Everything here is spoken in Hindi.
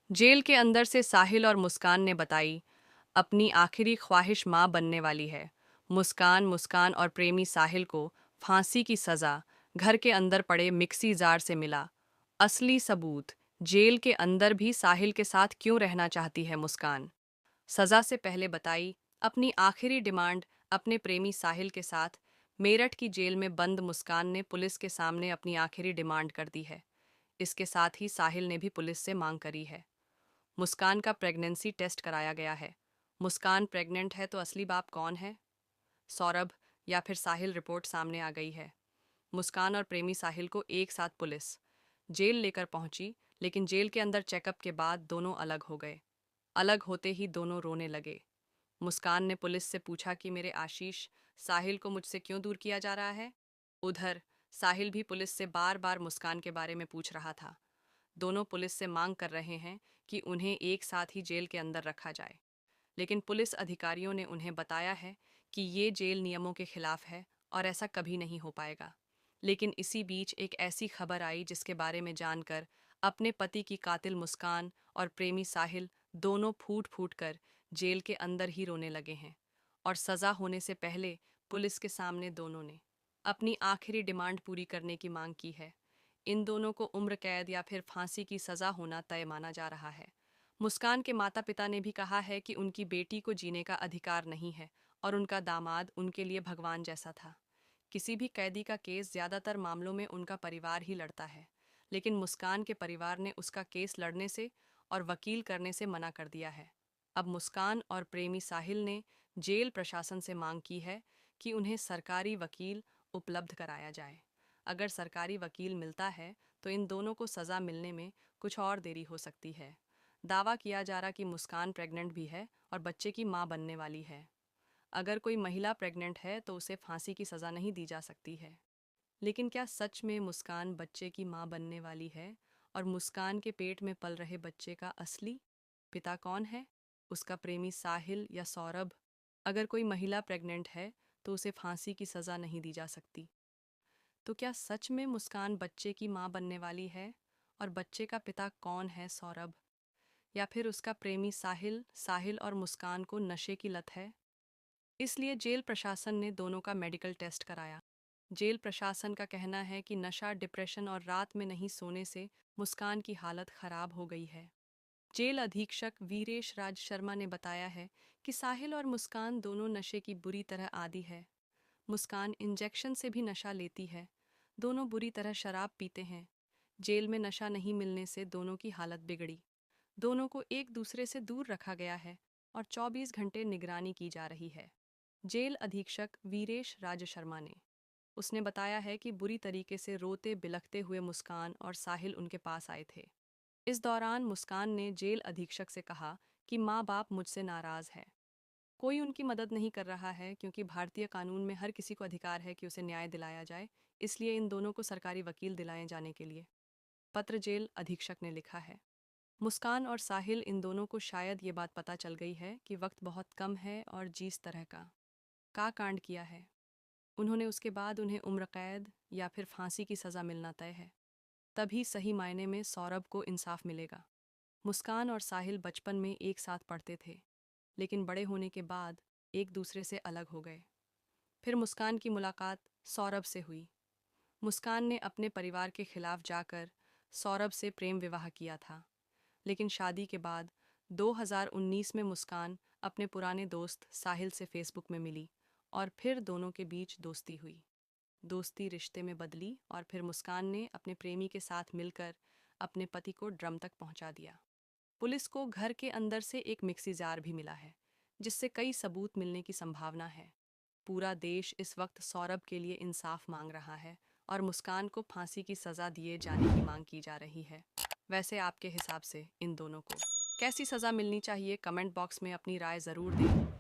जेल के अंदर से साहिल और मुस्कान ने बताई अपनी आखिरी ख्वाहिश मां बनने वाली है। मुस्कान मुस्कान और प्रेमी साहिल को फांसी की सजा घर के अंदर पड़े मिक्सी जार से मिला। असली सबूत। जेल के अंदर भी साहिल के साथ क्यों रहना चाहती है मुस्कान। सजा से पहले बताई अपनी आखिरी डिमांड अपने प्रेमी साहिल के साथ। मेरठ की जेल में बंद मुस्कान ने पुलिस के सामने अपनी आखिरी डिमांड कर दी है। इसके साथ ही साहिल ने भी पुलिस से मांग करी है। मुस्कान का प्रेगनेंसी टेस्ट कराया गया है। मुस्कान प्रेग्नेंट है तो असली बाप कौन है, सौरभ या फिर साहिल। रिपोर्ट सामने आ गई है। मुस्कान और प्रेमी साहिल को एक साथ पुलिस जेल लेकर पहुंची, लेकिन जेल के अंदर चेकअप के बाद दोनों अलग हो गए। अलग होते ही दोनों रोने लगे। मुस्कान ने पुलिस से पूछा कि मेरे आशीष साहिल को मुझसे क्यों दूर किया जा रहा है। उधर साहिल भी पुलिस से बार बार मुस्कान के बारे में पूछ रहा था। दोनों पुलिस से मांग कर रहे हैं कि उन्हें एक साथ ही जेल के अंदर रखा जाए, लेकिन पुलिस अधिकारियों ने उन्हें बताया है कि ये जेल नियमों के खिलाफ है और ऐसा कभी नहीं हो पाएगा। लेकिन इसी बीच एक ऐसी खबर आई जिसके बारे में जानकर अपने पति की कातिल मुस्कान और प्रेमी साहिल दोनों फूट फूट कर जेल के अंदर ही रोने लगे हैं। और सज़ा होने से पहले पुलिस के सामने दोनों ने अपनी आखिरी डिमांड पूरी करने की मांग की है। इन दोनों को उम्र कैद या फिर फांसी की सज़ा होना तय माना जा रहा है। मुस्कान के माता पिता ने भी कहा है कि उनकी बेटी को जीने का अधिकार नहीं है और उनका दामाद उनके लिए भगवान जैसा था। किसी भी कैदी का केस ज़्यादातर मामलों में उनका परिवार ही लड़ता है, लेकिन मुस्कान के परिवार ने उसका केस लड़ने से और वकील करने से मना कर दिया है। अब मुस्कान और प्रेमी साहिल ने जेल प्रशासन से मांग की है कि उन्हें सरकारी वकील उपलब्ध कराया जाए। अगर सरकारी वकील मिलता है तो इन दोनों को सज़ा मिलने में कुछ और देरी हो सकती है। दावा किया जा रहा कि मुस्कान प्रेग्नेंट भी है और बच्चे की मां बनने वाली है। अगर कोई महिला प्रेग्नेंट है तो उसे फांसी की सज़ा नहीं दी जा सकती है। लेकिन क्या सच में मुस्कान बच्चे की मां बनने वाली है? और मुस्कान के पेट में पल रहे बच्चे का असली पिता कौन है, उसका प्रेमी साहिल या सौरभ? अगर कोई महिला प्रेग्नेंट है तो उसे फांसी की सज़ा नहीं दी जा सकती। तो क्या सच में मुस्कान बच्चे की मां बनने वाली है? और बच्चे का पिता कौन है, सौरभ या फिर उसका प्रेमी साहिल? साहिल और मुस्कान को नशे की लत है, इसलिए जेल प्रशासन ने दोनों का मेडिकल टेस्ट कराया। जेल प्रशासन का कहना है कि नशा, डिप्रेशन और रात में नहीं सोने से मुस्कान की हालत खराब हो गई है। जेल अधीक्षक वीरेश राज शर्मा ने बताया है कि साहिल और मुस्कान दोनों नशे की बुरी तरह आदी है। मुस्कान इंजेक्शन से भी नशा लेती है। दोनों बुरी तरह शराब पीते हैं। जेल में नशा नहीं मिलने से दोनों की हालत बिगड़ी। दोनों को एक दूसरे से दूर रखा गया है और 24 घंटे निगरानी की जा रही है। जेल अधीक्षक वीरेश राज शर्मा ने उसने बताया है कि बुरी तरीके से रोते बिलखते हुए मुस्कान और साहिल उनके पास आए थे। इस दौरान मुस्कान ने जेल अधीक्षक से कहा कि माँ बाप मुझसे नाराज़ है, कोई उनकी मदद नहीं कर रहा है, क्योंकि भारतीय कानून में हर किसी को अधिकार है कि उसे न्याय दिलाया जाए। इसलिए इन दोनों को सरकारी वकील दिलाए जाने के लिए पत्र जेल अधीक्षक ने लिखा है। मुस्कान और साहिल इन दोनों को शायद ये बात पता चल गई है कि वक्त बहुत कम है और जिस तरह का कांड किया है उन्होंने, उसके बाद उन्हें उम्र कैद या फिर फांसी की सज़ा मिलना तय है। तभी सही मायने में सौरभ को इंसाफ मिलेगा। मुस्कान और साहिल बचपन में एक साथ पढ़ते थे, लेकिन बड़े होने के बाद एक दूसरे से अलग हो गए। फिर मुस्कान की मुलाकात सौरभ से हुई। मुस्कान ने अपने परिवार के खिलाफ जाकर सौरभ से प्रेम विवाह किया था, लेकिन शादी के बाद 2019 में मुस्कान अपने पुराने दोस्त साहिल से फेसबुक में मिली और फिर दोनों के बीच दोस्ती हुई। दोस्ती रिश्ते में बदली और फिर मुस्कान ने अपने प्रेमी के साथ मिलकर अपने पति को ड्रम तक पहुंचा दिया। पुलिस को घर के अंदर से एक मिक्सी जार भी मिला है, जिससे कई सबूत मिलने की संभावना है। पूरा देश इस वक्त सौरभ के लिए इंसाफ मांग रहा है और मुस्कान को फांसी की सज़ा दिए जाने की मांग की जा रही है। वैसे आपके हिसाब से इन दोनों को कैसी सज़ा मिलनी चाहिए? कमेंट बॉक्स में अपनी राय ज़रूर दें।